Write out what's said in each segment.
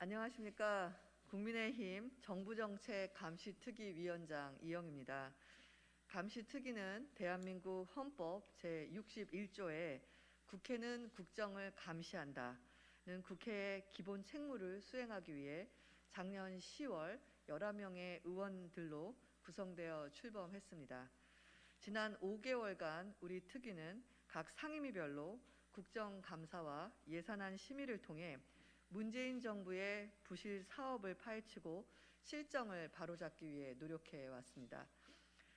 안녕하십니까. 국민의힘 정부정책감시특위위원장 이영입니다. 감시특위는 대한민국 헌법 제61조에 국회는 국정을 감시한다는 국회의 기본 책무를 수행하기 위해 작년 10월 11명의 의원들로 구성되어 출범했습니다. 지난 5개월간 우리 특위는 각 상임위별로 국정감사와 예산안 심의를 통해 문재인 정부의 부실 사업을 파헤치고 실정을 바로잡기 위해 노력해 왔습니다.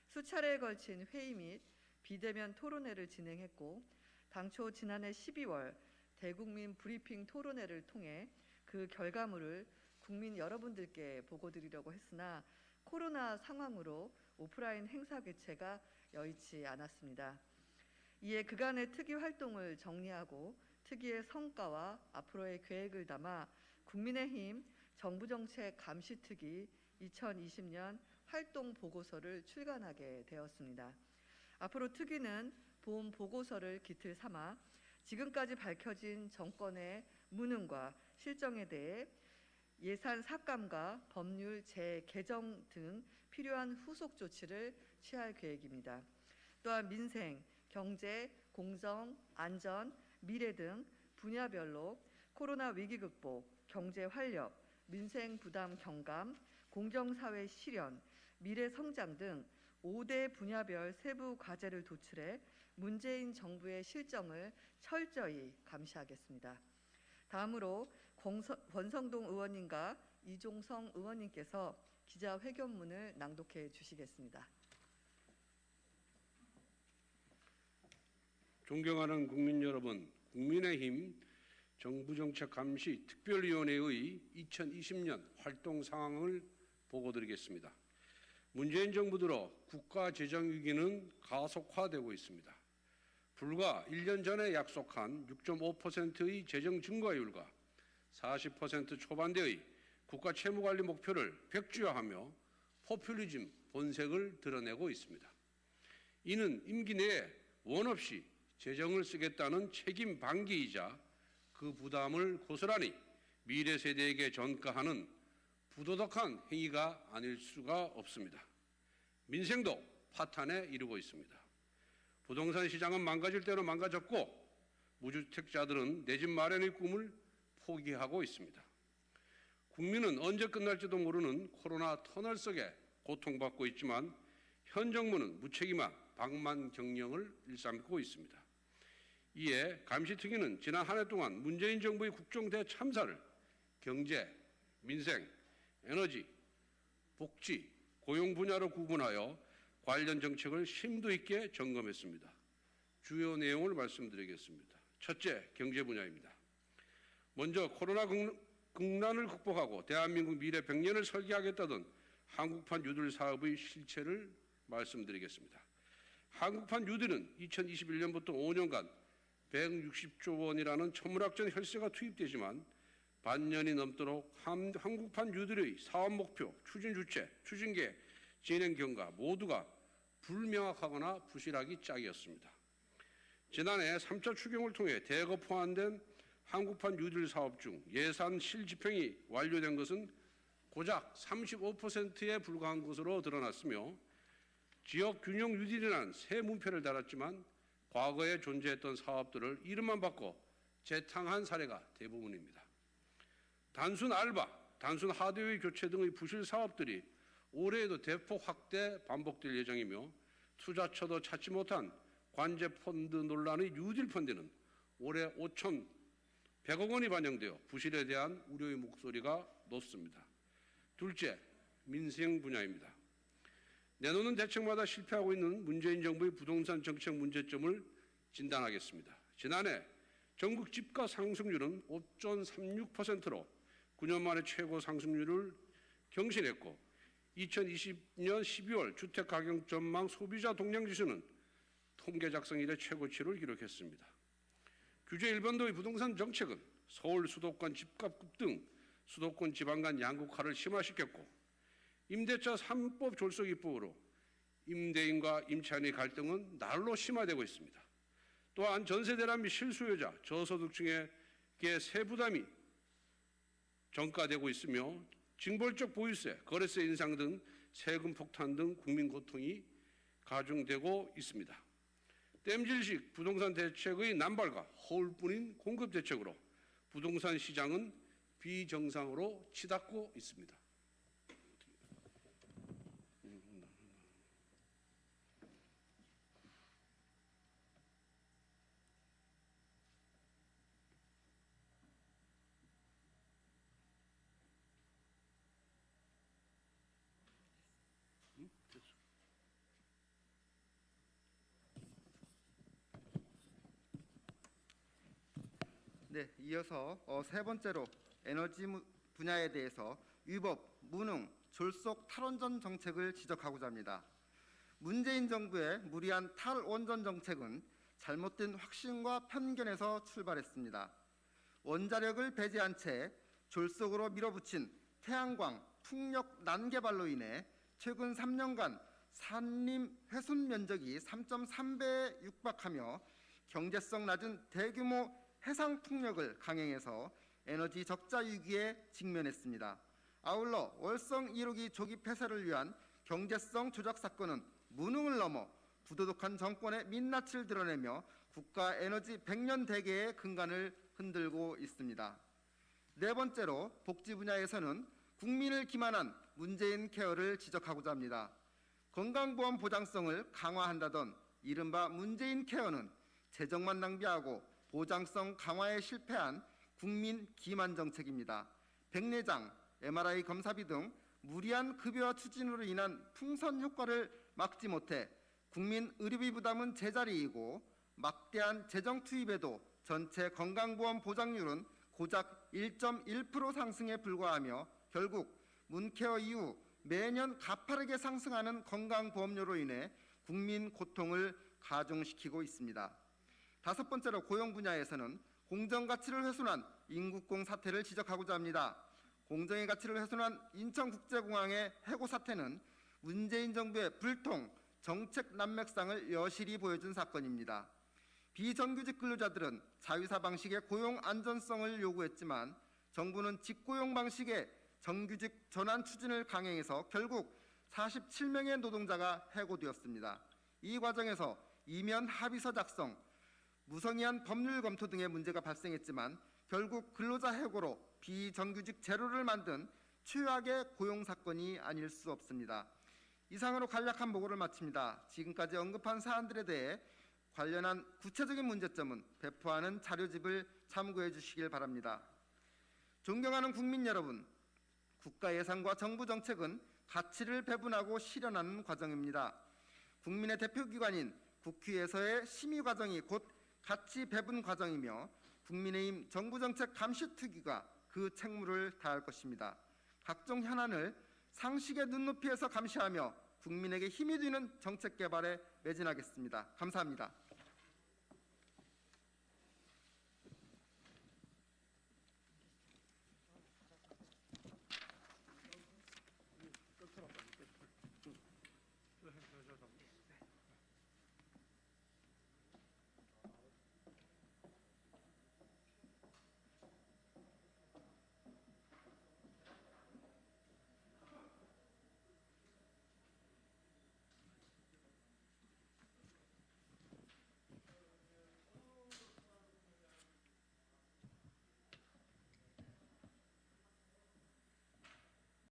수차례에 걸친 회의 및 비대면 토론회를 진행했고, 당초 지난해 12월 대국민 브리핑 토론회를 통해 그 결과물을 국민 여러분들께 보고드리려고 했으나 코로나 상황으로 오프라인 행사 개최가 여의치 않았습니다. 이에 그간의 특위 활동을 정리하고 특위의 성과와 앞으로의 계획을 담아 국민의힘 정부정책감시특위 2020년 활동 보고서를 출간하게 되었습니다. 앞으로 특위는 본 보고서를 기틀 삼아 지금까지 밝혀진 정권의 무능과 실정에 대해 예산 삭감과 법률 재개정 등 필요한 후속 조치를 취할 계획입니다. 또한 민생, 경제, 공정, 안전, 미래 등 분야별로 코로나 위기 극복, 경제 활력, 민생 부담 경감, 공정사회 실현, 미래 성장 등 5대 분야별 세부 과제를 도출해 문재인 정부의 실정을 철저히 감시하겠습니다. 다음으로 권성동 의원님과 이종성 의원님께서 기자회견문을 낭독해 주시겠습니다. 존경하는 국민 여러분, 국민의힘 정부정책감시특별위원회의 2020년 활동 상황을 보고드리겠습니다. 문재인 정부 들어 국가 재정 위기는 가속화되고 있습니다. 불과 1년 전에 약속한 6.5%의 재정 증가율과 40% 초반대의 국가 채무관리 목표를 백지화하며 포퓰리즘 본색을 드러내고 있습니다. 이는 임기 내에 원 없이 재정을 쓰겠다는 책임 방기이자 그 부담을 고스란히 미래 세대에게 전가하는 부도덕한 행위가 아닐 수가 없습니다. 민생도 파탄에 이르고 있습니다. 부동산 시장은 망가질 대로 망가졌고 무주택자들은 내 집 마련의 꿈을 포기하고 있습니다. 국민은 언제 끝날지도 모르는 코로나 터널 속에 고통받고 있지만 현 정부는 무책임한 방만 경영을 일삼고 있습니다. 이에 감시특위는 지난 한 해 동안 문재인 정부의 국정대 참사를 경제, 민생, 에너지, 복지, 고용 분야로 구분하여 관련 정책을 심도 있게 점검했습니다. 주요 내용을 말씀드리겠습니다. 첫째, 경제 분야입니다. 먼저 코로나 국난을 극복하고 대한민국 미래 100년을 설계하겠다던 한국판 뉴딜 사업의 실체를 말씀드리겠습니다. 한국판 뉴딜은 2021년부터 5년간 160조 원이라는 천문학적 혈세가 투입되지만 반년이 넘도록 한국판 뉴딜의 사업 목표, 추진 주체, 추진 계획, 진행 경과 모두가 불명확하거나 부실하기 짝이었습니다. 지난해 3차 추경을 통해 대거 포함된 한국판 뉴딜 사업 중 예산 실집행이 완료된 것은 고작 35%에 불과한 것으로 드러났으며 지역 균형 뉴딜이라는 새 문패를 달았지만 과거에 존재했던 사업들을 이름만 바꿔 재탕한 사례가 대부분입니다. 단순 알바, 단순 하드웨어 교체 등의 부실 사업들이 올해에도 대폭 확대 반복될 예정이며 투자처도 찾지 못한 관제 펀드 논란의 뉴딜 펀드는 올해 5,100억 원이 반영되어 부실에 대한 우려의 목소리가 높습니다. 둘째, 민생 분야입니다. 내놓는 대책마다 실패하고 있는 문재인 정부의 부동산 정책 문제점을 진단하겠습니다. 지난해 전국 집가 상승률은 5.36%로 9년 만에 최고 상승률을 경신했고 2020년 12월 주택가격 전망 소비자 동향지수는 통계 작성 이래 최고치를 기록했습니다. 규제 일반도의 부동산 정책은 서울 수도권 집값급 등 수도권 지방 간 양극화를 심화시켰고 임대차 3법 졸속 입법으로 임대인과 임차인의 갈등은 날로 심화되고 있습니다. 또한 전세 대란 및 실수요자, 저소득층에게 세부담이 전가되고 있으며 징벌적 보유세, 거래세 인상 등 세금 폭탄 등 국민 고통이 가중되고 있습니다. 땜질식 부동산 대책의 남발과 허울뿐인 공급 대책으로 부동산 시장은 비정상으로 치닫고 있습니다. 네, 이어서 세 번째로 에너지 분야에 대해서 위법, 무능, 졸속 탈원전 정책을 지적하고자 합니다. 문재인 정부의 무리한 탈원전 정책은 잘못된 확신과 편견에서 출발했습니다. 원자력을 배제한 채 졸속으로 밀어붙인 태양광, 풍력 난개발로 인해 최근 3년간 산림 훼손 면적이 3.3배에 육박하며 경제성 낮은 대규모 해상 풍력을 강행해서 에너지 적자 위기에 직면했습니다. 아울러 월성 1호기 조기 폐쇄를 위한 경제성 조작 사건은 무능을 넘어 부도덕한 정권의 민낯을 드러내며 국가 에너지 100년 대계의 근간을 흔들고 있습니다. 네 번째로 복지 분야에서는 국민을 기만한 문재인 케어를 지적하고자 합니다. 건강보험 보장성을 강화한다던 이른바 문재인 케어는 재정만 낭비하고 보장성 강화에 실패한 국민 기만 정책입니다. 백내장, MRI 검사비 등 무리한 급여와 추진으로 인한 풍선 효과를 막지 못해 국민 의료비 부담은 제자리이고 막대한 재정 투입에도 전체 건강보험 보장률은 고작 1.1% 상승에 불과하며 결국 문케어 이후 매년 가파르게 상승하는 건강보험료로 인해 국민 고통을 가중시키고 있습니다. 다섯 번째로 고용 분야에서는 공정가치를 훼손한 인국공 사태를 지적하고자 합니다. 공정의 가치를 훼손한 인천국제공항의 해고 사태는 문재인 정부의 불통, 정책 난맥상을 여실히 보여준 사건입니다. 비정규직 근로자들은 자유사 방식의 고용 안전성을 요구했지만 정부는 직고용 방식의 정규직 전환 추진을 강행해서 결국 47명의 노동자가 해고되었습니다. 이 과정에서 이면 합의서 작성, 무성의한 법률 검토 등의 문제가 발생했지만 결국 근로자 해고로 비정규직 제로를 만든 최악의 고용 사건이 아닐 수 없습니다. 이상으로 간략한 보고를 마칩니다. 지금까지 언급한 사안들에 대해 관련한 구체적인 문제점은 배포하는 자료집을 참고해 주시길 바랍니다. 존경하는 국민 여러분, 국가 예산과 정부 정책은 가치를 배분하고 실현하는 과정입니다. 국민의 대표기관인 국회에서의 심의 과정이 곧 가치 배분 과정이며 국민의힘 정부정책 감시특위가 그 책무를 다할 것입니다. 각종 현안을 상식의 눈높이에서 감시하며 국민에게 힘이 되는 정책 개발에 매진하겠습니다. 감사합니다.